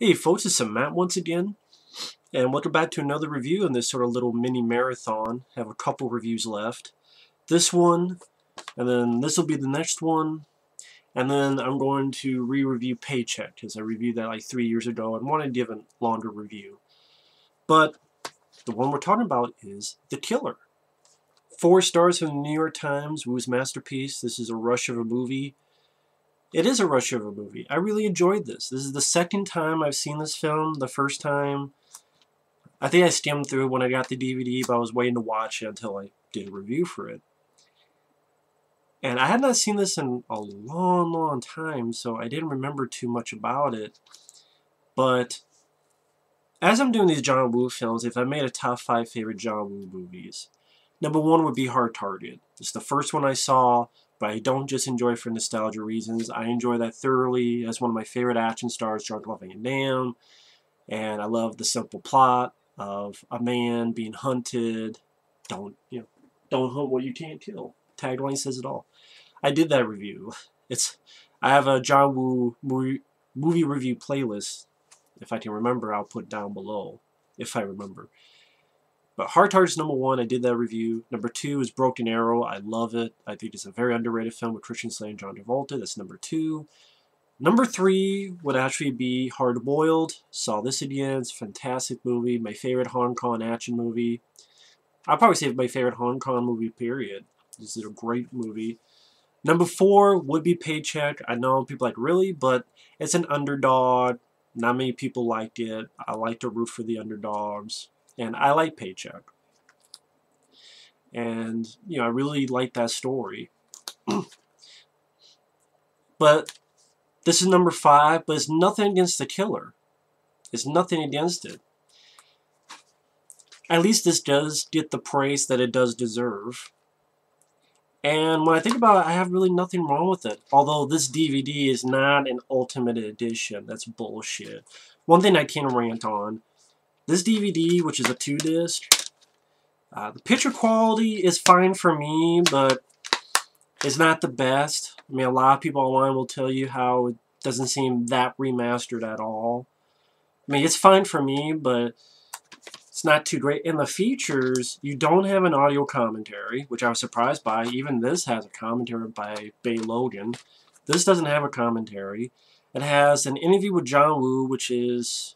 Hey folks, it's Matt once again, and welcome back to another review in this sort of little mini marathon. I have a couple reviews left. This one, and then this will be the next one, and then I'm going to re-review Paycheck, because I reviewed that like 3 years ago and wanted to give a longer review. But the one we're talking about is The Killer. 4 stars from the New York Times, Wu's masterpiece. This is a rush of a movie. It is a rush of a movie. I really enjoyed this. This is the second time I've seen this film. The first time, I think I skimmed through it when I got the DVD, but I was waiting to watch it until I did a review for it. And I had not seen this in a long, long time, so I didn't remember too much about it. But as I'm doing these John Woo films, if I made a top 5 favorite John Woo movies, number 1 would be Hard Target. It's the first one I saw, but I don't just enjoy it for nostalgia reasons. I enjoy that thoroughly as one of my favorite action stars, Drunk, Loving, and Damned. And I love the simple plot of a man being hunted. Don't hunt what you can't kill. Tagline says it all. I did that review. I have a John Woo movie review playlist. If I can remember, I'll put down below. If I remember. But Hard Target's number 1. I did that review. Number 2 is Broken Arrow. I love it. I think it's a very underrated film with Christian Slater and John Travolta. That's number 2. Number 3 would actually be Hard Boiled. Saw this again. It's a fantastic movie. My favorite Hong Kong action movie. I'll probably say my favorite Hong Kong movie, period. This is a great movie. Number 4 would be Paycheck. I know people like, really? But it's an underdog. Not many people liked it. I like to root for the underdogs. And I like Paycheck. And, I really like that story. But this is number 5, but it's nothing against The Killer. It's nothing against it. At least this does get the praise that it does deserve. And when I think about it, I have really nothing wrong with it. Although this DVD is not an ultimate edition. That's bullshit. One thing I can rant on. This DVD, which is a 2-disc, the picture quality is fine for me, but it's not the best. I mean, a lot of people online will tell you how it doesn't seem that remastered at all. I mean, it's fine for me, but it's not too great. In the features, you don't have an audio commentary, which I was surprised by. Even this has a commentary by Bay Logan. This doesn't have a commentary. It has an interview with John Woo, which is,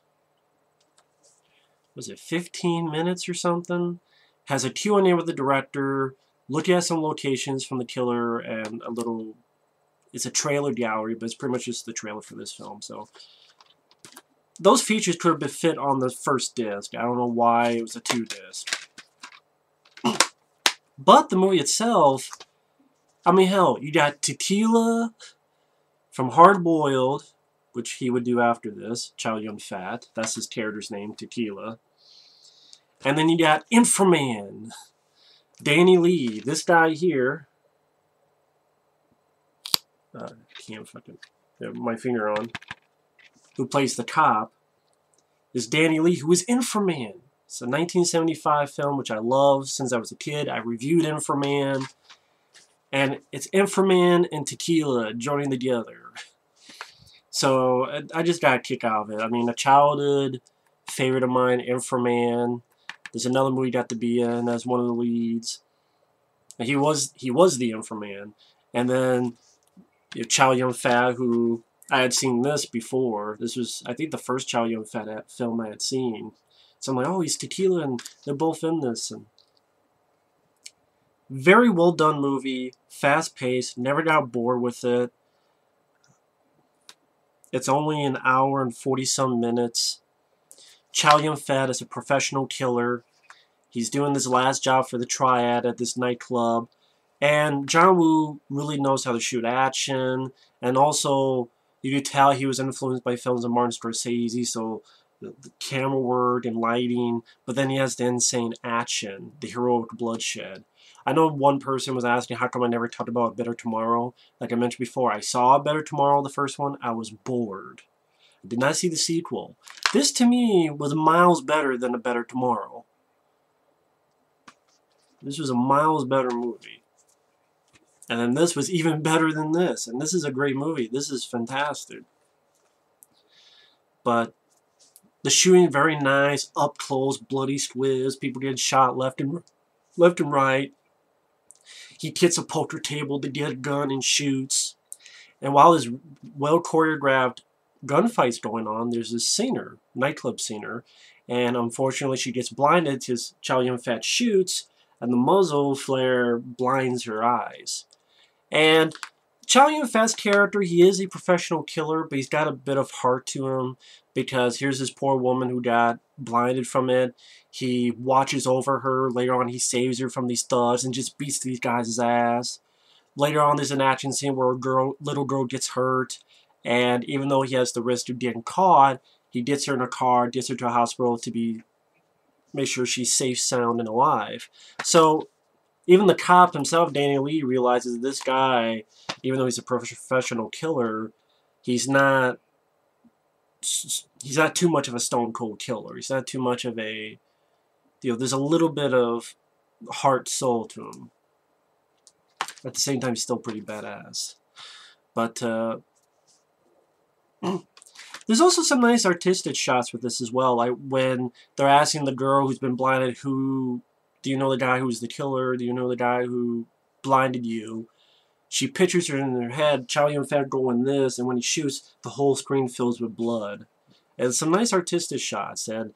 was it 15 minutes or something? Has a Q&A with the director, looking at some locations from The Killer, and a little, it's a trailer gallery, but it's pretty much just the trailer for this film. So those features could have been fit on the first disc. I don't know why it was a 2-disc. But the movie itself, I mean, hell, you got Tequila from Hard Boiled, which he would do after this, Chow Yun-fat. That's his character's name, Tequila. And then you got Inframan, Danny Lee. This guy here, can't fucking have my finger on, who plays the cop, is Danny Lee, who is Inframan. It's a 1975 film, which I love since I was a kid. I reviewed Inframan, and it's Inframan and Tequila joining together. So I just got a kick out of it. I mean, a childhood favorite of mine, Inframan. There's another movie got to be in as one of the leads. And he was the Inframan. And then Chow Yun-fat, who I had seen this before. This was, I think, the first Chow Yun-fat film I had seen. So I'm like, oh, he's Tequila, and they're both in this. And very well done movie, fast paced, never got bored with it. It's only an hour and 40-some minutes. Chow Yun-fat is a professional killer. He's doing this last job for the Triad at this nightclub. And John Woo really knows how to shoot action. And also, you could tell he was influenced by films of Martin Scorsese, so the camera work and lighting. But then he has the insane action, the heroic bloodshed. I know one person was asking how come I never talked about A Better Tomorrow. Like I mentioned before, I saw A Better Tomorrow, the first one. I was bored. I did not see the sequel. This, to me, was miles better than A Better Tomorrow. This was a miles better movie. And then this was even better than this. And this is a great movie. This is fantastic. But The shooting very nice, up close, bloody squibs, people getting shot left and right. He hits a poker table to get a gun and shoots. And while this well choreographed gunfight's going on, there's this singer, nightclub singer, and unfortunately she gets blinded because Chow Yun-fat shoots, and the muzzle flare blinds her eyes. And Chow Yun-fat's character, he is a professional killer, but he's got a bit of heart to him, because here's this poor woman who got blinded from it. He watches over her. Later on, he saves her from these thugs and just beats these guys' ass. Later on, there's an action scene where little girl gets hurt, and even though he has the risk of getting caught, he gets her in a car, gets her to a hospital to make sure she's safe, sound, and alive. So even the cop himself, Danny Lee, realizes that this guy, even though he's a professional killer, he's not too much of a stone cold killer. He's not too much of a, there's a little bit of heart, soul to him. At the same time, he's still pretty badass. But there's also some nice artistic shots with this as well. Like when they're asking the girl who's been blinded, do you know the guy who's the killer? Do you know the guy who blinded you? She pictures her in her head, Chow Yun-fat going this, and when he shoots, the whole screen fills with blood. And some nice artistic shots. And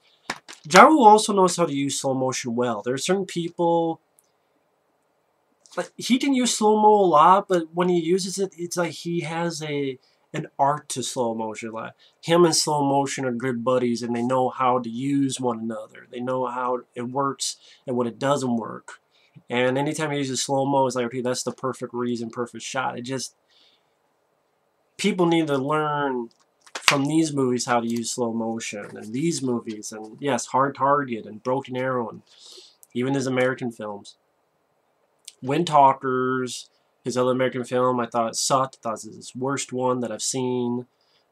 Jaru also knows how to use slow motion well. There are certain people, like, he can use slow-mo a lot, but when he uses it, it's like he has an art to slow motion. Like, him and slow motion are good buddies, and they know how to use one another. They know how it works and what it doesn't work. And anytime he uses slow-mo, it's like, okay, that's the perfect reason, perfect shot. It just, people need to learn from these movies how to use slow motion, and these movies, and yes, Hard Target and Broken Arrow, and even his American films. Wind Talkers, his other American film, I thought it sucked. I thought it was his worst one that I've seen.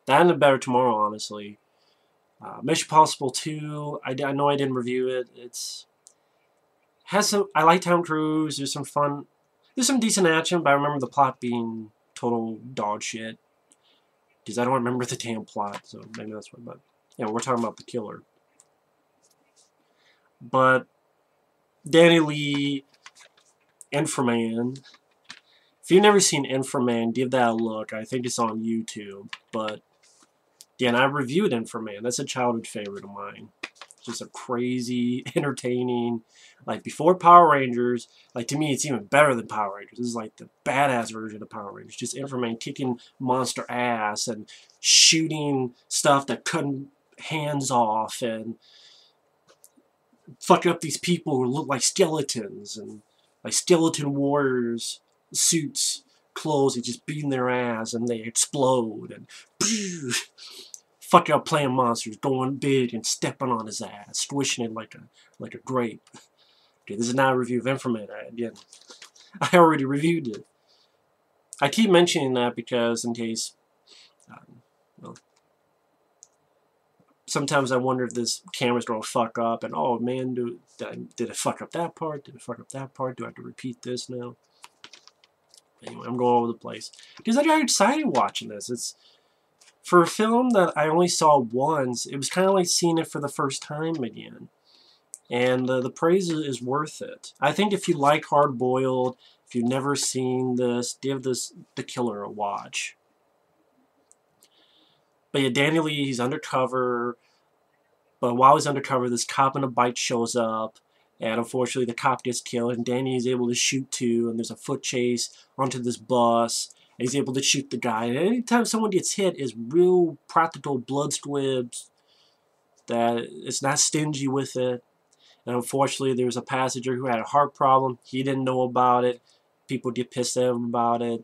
That and A Better Tomorrow, honestly. Mission Impossible 2, I know I didn't review it. I like Tom Cruise. There's some fun. There's some decent action, but I remember the plot being total dog shit. Because I don't remember the damn plot, so maybe that's what. But yeah, we're talking about the killer. But Danny Lee, Inframan. If you've never seen Inframan, give that a look. I think it's on YouTube. But yeah, and I reviewed Inframan. That's a childhood favorite of mine. Just a crazy, entertaining, like before Power Rangers, like to me it's even better than Power Rangers. This is like the badass version of Power Rangers. Just Inframan kicking monster ass and shooting stuff that cutting hands off and fucking up these people who look like skeletons and like skeleton warriors suits, clothes, and just beating their ass and they explode and fucking up playing monsters, going big and stepping on his ass, squishing it like a grape. Okay, this is not a review of Inframan. I already reviewed it. I keep mentioning that because in case, well, sometimes I wonder if this camera's going to fuck up and, oh man, did it fuck up that part? Did it fuck up that part? Do I have to repeat this now? Anyway, I'm going all over the place. Because I got excited watching this. It's for a film that I only saw once, it was kind of like seeing it for the first time again. And the praise is worth it. I think if you like Hard Boiled, if you've never seen this, give The Killer a watch. But yeah, Danny Lee, he's undercover. But while he's undercover, this cop in a bike shows up. And unfortunately, the cop gets killed. And Danny is able to shoot too. And there's a foot chase onto this bus. And he's able to shoot the guy. And anytime someone gets hit, it's real practical blood squibs. That it's not stingy with it. And unfortunately, there was a passenger who had a heart problem. He didn't know about it. People get pissed at him about it.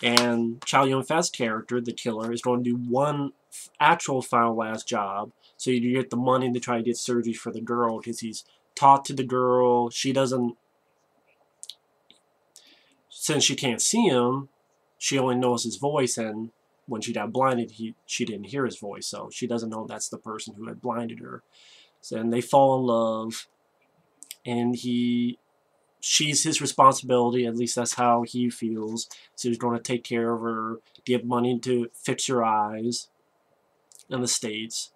And Chow Yun-fat's character, the killer, is going to do one actual final last job. So you get the money to try to get surgery for the girl because he's taught to the girl. She doesn't, since she can't see him, she only knows his voice, and when she got blinded, she didn't hear his voice, so she doesn't know that's the person who had blinded her. So, and they fall in love, and she's his responsibility, at least that's how he feels. So he's going to take care of her, give money to fix her eyes. in the States.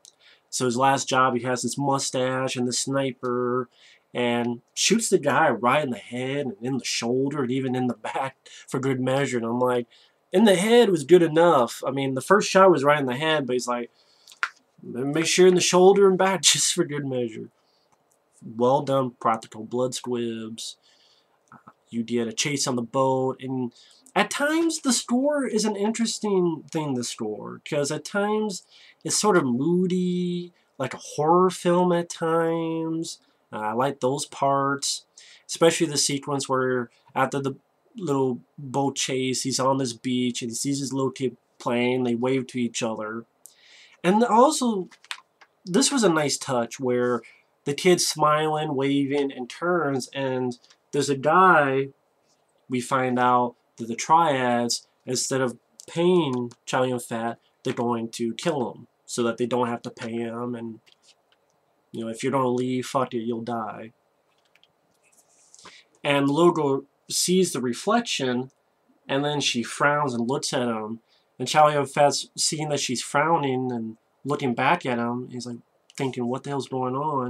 So his last job, he has this mustache and the sniper, and shoots the guy right in the head and in the shoulder and even in the back for good measure. And I'm like, in the head was good enough. I mean, the first shot was right in the head, but he's like, make sure in the shoulder and back just for good measure. Well done, practical blood squibs. You did a chase on the boat, and at times the score is an interesting thing to score, because at times it's sort of moody, like a horror film at times. I like those parts, especially the sequence where after the little boat chase, he's on this beach and he sees his little kid playing, they wave to each other. And also, this was a nice touch where the kid's smiling, waving, and turns, and there's a guy, we find out that the triads, instead of paying Chow Yun-fat, they're going to kill him so that they don't have to pay him, and you know, if you don't leave, fuck it, you'll die. And the little girl sees the reflection, and then she frowns and looks at him, and Chow Yun-fat's seeing that she's frowning and looking back at him, he's like thinking, what the hell's going on?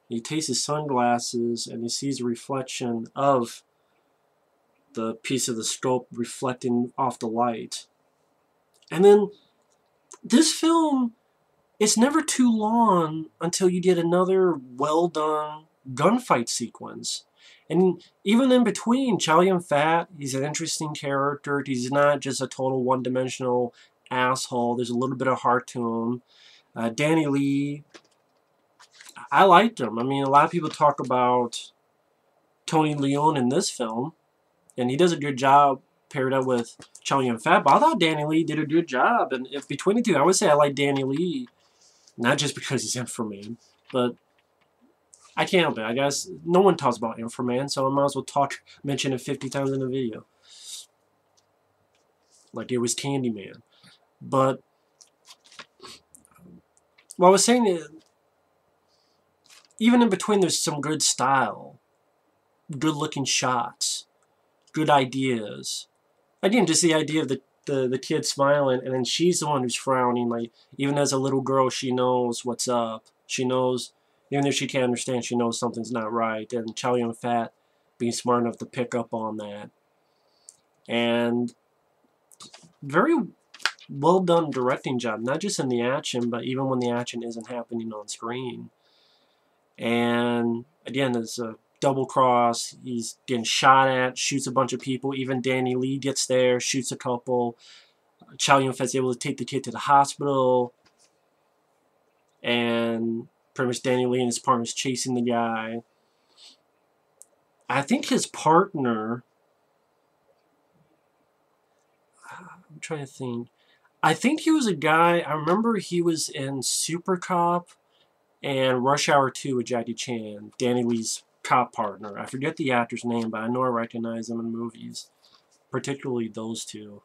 And he takes his sunglasses and he sees a reflection of the piece of the scope reflecting off the light. And then this film, it's never too long until you get another well done gunfight sequence. And even in between, Chow Yun-fat, he's an interesting character. He's not just a total one-dimensional asshole. There's a little bit of heart to him. Danny Lee, I liked him. I mean, a lot of people talk about Tony Leone in this film, and he does a good job paired up with Chow Yun-fat, but I thought Danny Lee did a good job. And if between the two, I would say I like Danny Lee, not just because he's Inframan, but I can't help it. I guess no one talks about Inframan, so I might as well mention it 50 times in the video. Like it was Candyman. But what I was saying is, even in between, there's some good style, good-looking shots, good ideas. Again, just the idea of the kid smiling, and then she's the one who's frowning. Like, even as a little girl, she knows what's up. She knows, even if she can't understand, she knows something's not right. And Chow Yun-fat being smart enough to pick up on that. And very well done directing job, not just in the action, but even when the action isn't happening on screen. And again, there's a double cross. He's getting shot at, shoots a bunch of people. Even Danny Lee gets there, shoots a couple. Chow Yun-fat's able to take the kid to the hospital, and pretty much Danny Lee and his partner's chasing the guy. I think his partner, I'm trying to think. I think he was a guy, I remember he was in Super Cop and Rush Hour 2 with Jackie Chan, Danny Lee's cop partner. I forget the actor's name, but I know I recognize him in movies, particularly those two.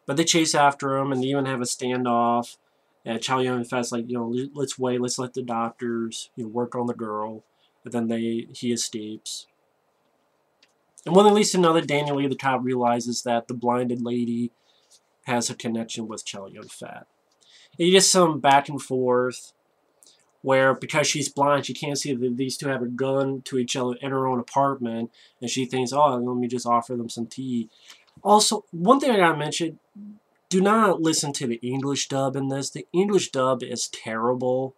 But they chase after him, and they even have a standoff. And Chow Yun-fat's like, you know, let's wait, let's let the doctors, you know, work on the girl. But then he escapes. And when at least another, Daniel Lee, the cop, realizes that the blinded lady has a connection with Chow Yun-fat. You get some back and forth, where because she's blind, she can't see that these two have a gun to each other in her own apartment, and she thinks, oh, let me just offer them some tea. Also, one thing I gotta mention, do not listen to the English dub in this. The English dub is terrible.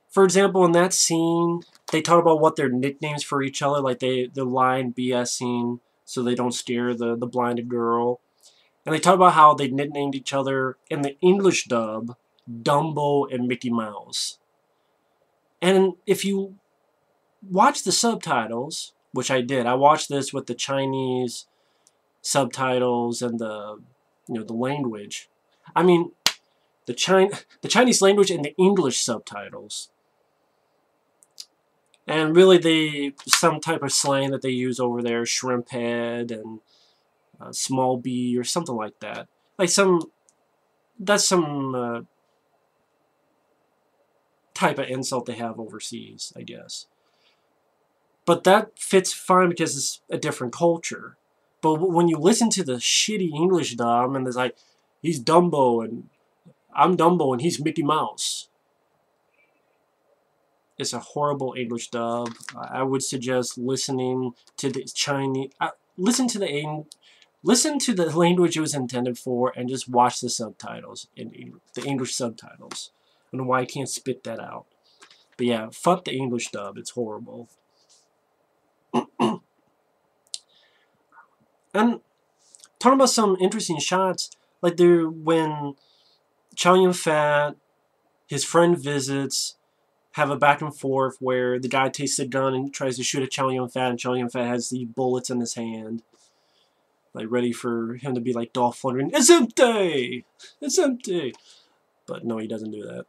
For example, in that scene, they talk about what their nicknames for each other, like they're lying BSing so they don't scare the blinded girl. And they talk about how they nicknamed each other in the English dub, Dumbo and Mickey Mouse. And if you watch the subtitles, which I did, I watched this with the Chinese subtitles and the language. I mean, the Chinese language and the English subtitles. And really, some type of slang that they use over there, shrimp head and small bee or something like that. Like that's some type of insult they have overseas, I guess. But that fits fine because it's a different culture. But when you listen to the shitty English dub, and there's like, he's Dumbo and I'm Dumbo and he's Mickey Mouse. It's a horrible English dub. I would suggest listening to the Chinese. Listen to the language it was intended for, and just watch the subtitles the English subtitles. I don't know why I can't spit that out. But yeah, fuck the English dub. It's horrible. And talking about some interesting shots, like when Chow Yun-fat, his friend visits, have a back and forth where the guy takes a gun and tries to shoot at Chow Yun-fat, and Chow Yun-fat has the bullets in his hand, like ready for him to be like Dolph Lundgren. It's empty! It's empty! But no, he doesn't do that.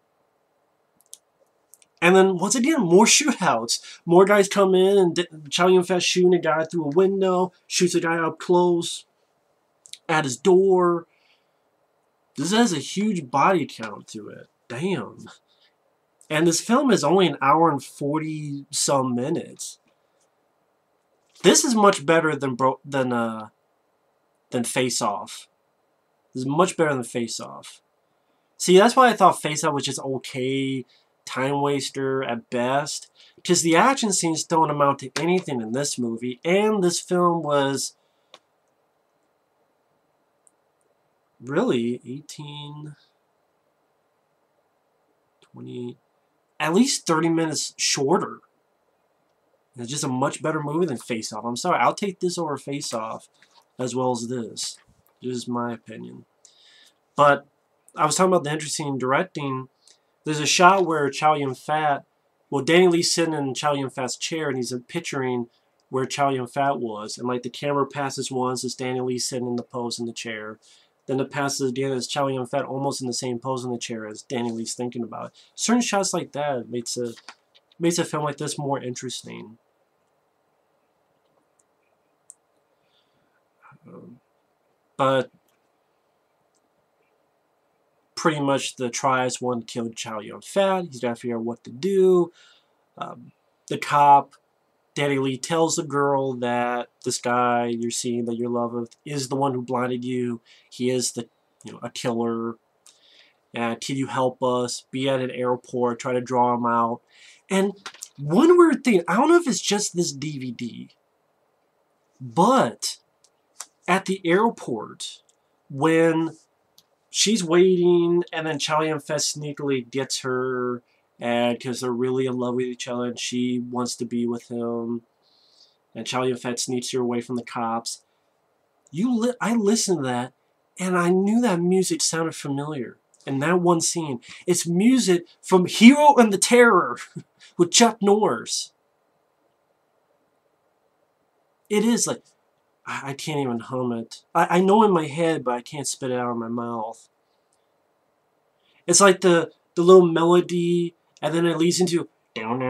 And then, once again, more shootouts. More guys come in, and Chow Yun-fat shooting a guy through a window, shoots a guy up close, at his door. This has a huge body count to it. Damn. And this film is only an hour and 40-some minutes. This is much better than Face Off. This is much better than Face Off. See, that's why I thought Face Off was just okay, time waster at best. Because the action scenes don't amount to anything in this movie. And this film was really 18, 20, at least 30 minutes shorter. It's just a much better movie than Face Off. I'm sorry, I'll take this over Face Off as well as this. This is my opinion. But I was talking about the interesting directing. There's a shot where Chow Yun-fat, well, Danny Lee's sitting in Chow Yun-fat's chair, and he's picturing where Chow Yun-fat was. And like the camera passes once as Danny Lee sitting in the pose in the chair. Then it passes again as Chow Yun-fat almost in the same pose in the chair as Danny Lee's thinking about it. Certain shots like that makes a film like this more interesting. But pretty much the tries one to kill Chow Yun-fat. He's got to figure out what to do. The cop, Danny Lee, tells the girl that this guy you're seeing that you're love with is the one who blinded you. He is a killer. And can you help us? Be at an airport, try to draw him out. And one weird thing, I don't know if it's just this DVD, but at the airport, when she's waiting, and then Chow Yun-fat sneakily gets her, and because they're really in love with each other, and she wants to be with him, and Chow Yun-fat sneaks her away from the cops. I listened to that, and I knew that music sounded familiar. In that one scene, it's music from Hero and the Terror with Chuck Norris. It is like, I can't even hum it. I know in my head, but I can't spit it out of my mouth. It's like the little melody, and then it leads into and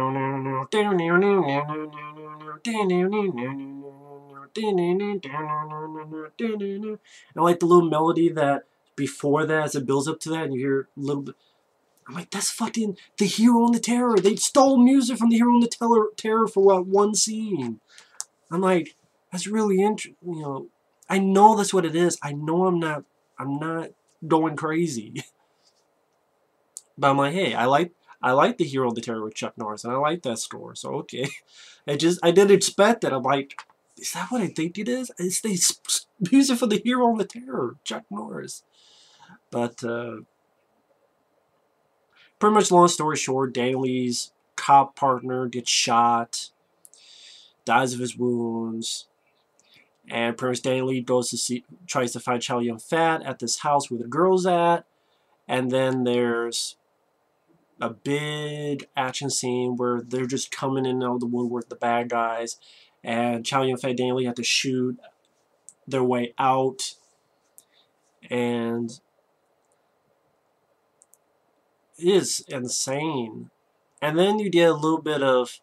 like the little melody that before that, as it builds up to that, and you hear a little bit. I'm like, that's fucking the Hero and the Terror. They stole music from the Hero and the Terror for one scene. I'm like, that's really interesting. I know that's what it is. I know I'm not going crazy. But I'm like, hey, I like the Hero and the Terror with Chuck Norris, and I like that score. So okay, I didn't expect that. I'm like, is that what I think it is? It's the music for the Hero and the Terror, Chuck Norris. But pretty much, long story short, Danny Lee's cop partner gets shot, dies of his wounds. And pretty much Danny Lee tries to find Chow Yun-fat at this house where the girl's at. And then there's a big action scene where they're just coming in out of the woodwork, the bad guys. And Chow Yun-fat and Danny Lee have to shoot their way out. And it is insane. And then you get a little bit of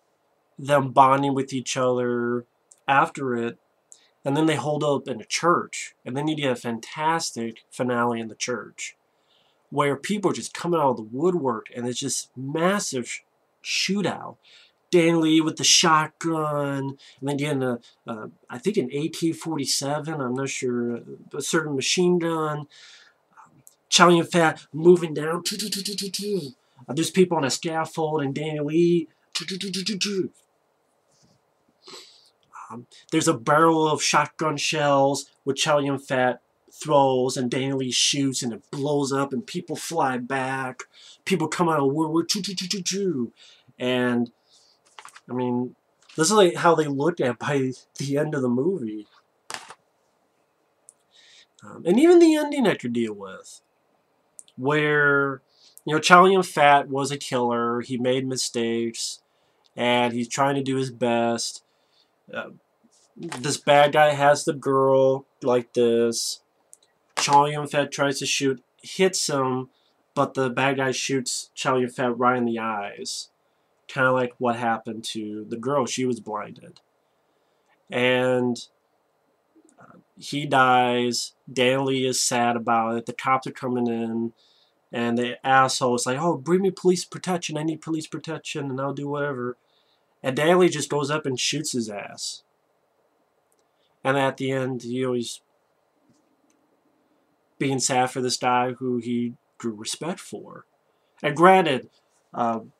them bonding with each other after it. And then they hold up in a church. And then you get a fantastic finale in the church, where people are just coming out of the woodwork, and it's just massive shootout. Danny Lee with the shotgun, and then getting I think an AK-47, I'm not sure, a certain machine gun. Chow Yun-fat moving down. There's people on a scaffold and Danny Lee. There's a barrel of shotgun shells with Chow Yun-fat throws and Danny Lee shoots and it blows up and people fly back. People come out of woodwork. And I mean, this is like how they look at by the end of the movie. And even the ending I could deal with. Where, you know, Chow Yun-fat was a killer. He made mistakes. And he's trying to do his best. This bad guy has the girl like this. Chow Yun-fat tries to shoot, hits him, but the bad guy shoots Chow Yun-fat right in the eyes. Kind of like what happened to the girl. She was blinded. And he dies. Dan Lee is sad about it. The cops are coming in. And the asshole is like, oh, bring me police protection. I need police protection, and I'll do whatever. And Dan Lee just goes up and shoots his ass. And at the end, he always being sad for this guy who he grew respect for. And granted,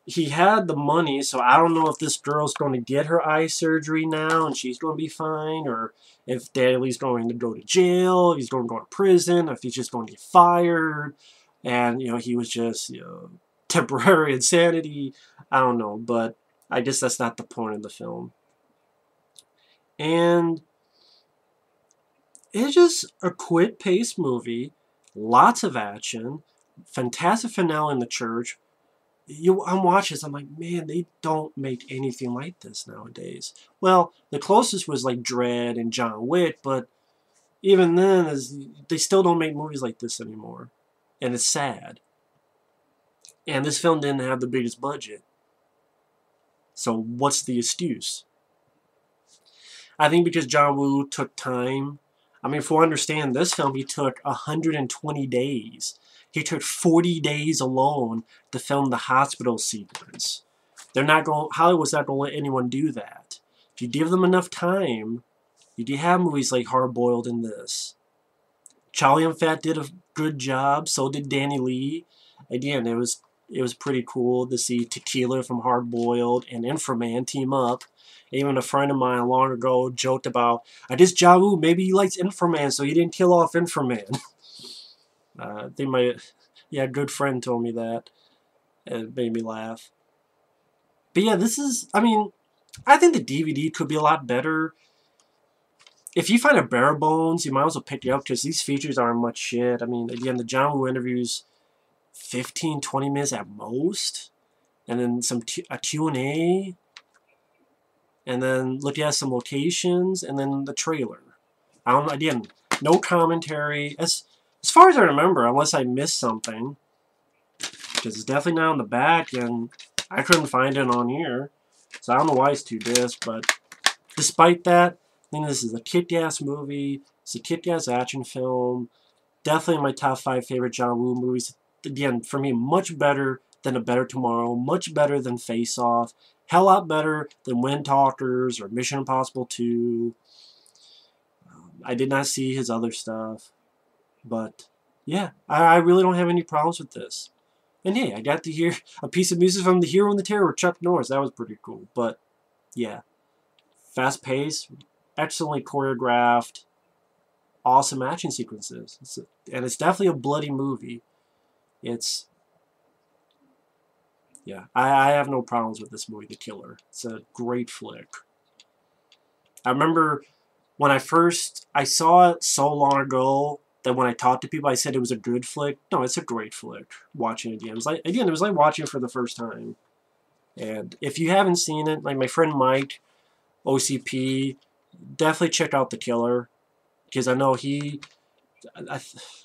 he had the money, so I don't know if this girl's going to get her eye surgery now and she's going to be fine, or if Daly's going to go to jail, if he's going to go to prison, if he's just going to get fired, and, you know, he was just, you know, temporary insanity. I don't know, but I guess that's not the point of the film. And it's just a quick-paced movie, lots of action, fantastic finale in the church. I'm watching this, I'm like, man, they don't make anything like this nowadays. Well, the closest was like Dredd and John Wick, but even then, they still don't make movies like this anymore. And it's sad. And this film didn't have the biggest budget. So what's the excuse? I think because John Woo took time. I mean, for understand, this film, he took 120 days. He took 40 days alone to film the hospital sequence. Hollywood's not going to let anyone do that. If you give them enough time, you do have movies like Hard Boiled and this. Chow Yun-fat did a good job, so did Danny Lee. Again, it was pretty cool to see Tequila from Hard Boiled and Inframan team up. Even a friend of mine long ago joked about, I guess John Woo, maybe he likes Inframan, so he didn't kill off Inframan. I think a good friend told me that. It made me laugh. But yeah, I mean, I think the DVD could be a lot better. If you find a bare bones, you might as well pick it up because these features aren't much shit. I mean, again, the John Woo interviews, 15, 20 minutes at most. And then a Q&A. And then look at some locations. And then the trailer. Again, no commentary. As far as I remember, unless I missed something. Because it's definitely not on the back. And I couldn't find it on here. So I don't know why it's 2 discs. But despite that, I think this is a kick-ass movie. It's a kick-ass action film. Definitely my top 5 favorite John Woo movies. Again, for me, much better than A Better Tomorrow. Much better than Face Off. Hell lot better than Wind Talkers or Mission Impossible 2. I did not see his other stuff. But, yeah, I really don't have any problems with this. And hey, I got to hear a piece of music from The Hero and the Terror with Chuck Norris. That was pretty cool. But, yeah. Fast-paced. Excellently choreographed, awesome action sequences. And it's definitely a bloody movie. Yeah, I have no problems with this movie, The Killer. It's a great flick. I remember when I saw it so long ago that when I talked to people, I said it was a good flick. No, it's a great flick. Watching it again, it was like watching it for the first time. And if you haven't seen it, like my friend Mike, OCP, definitely check out The Killer, because I know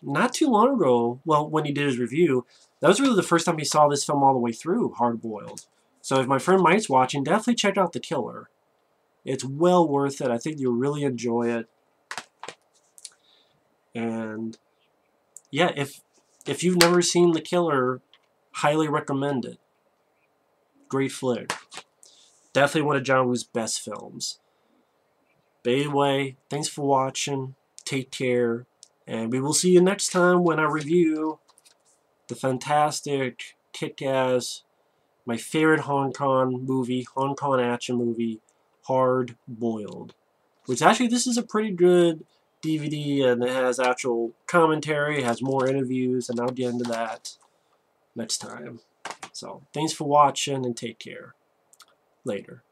not too long ago, well, when he did his review, that was really the first time he saw this film all the way through, Hard Boiled. So if my friend Mike's watching, definitely check out The Killer. It's well worth it. I think you'll really enjoy it. And yeah, if you've never seen The Killer, highly recommend it. Great flick. Definitely one of John Woo's best films. But anyway, thanks for watching. Take care. And we will see you next time when I review the fantastic, kick-ass, my favorite Hong Kong movie, Hong Kong action movie, Hard Boiled. Which actually, this is a pretty good DVD, and it has actual commentary, it has more interviews, and I'll get into that next time. So, thanks for watching, and take care. Later.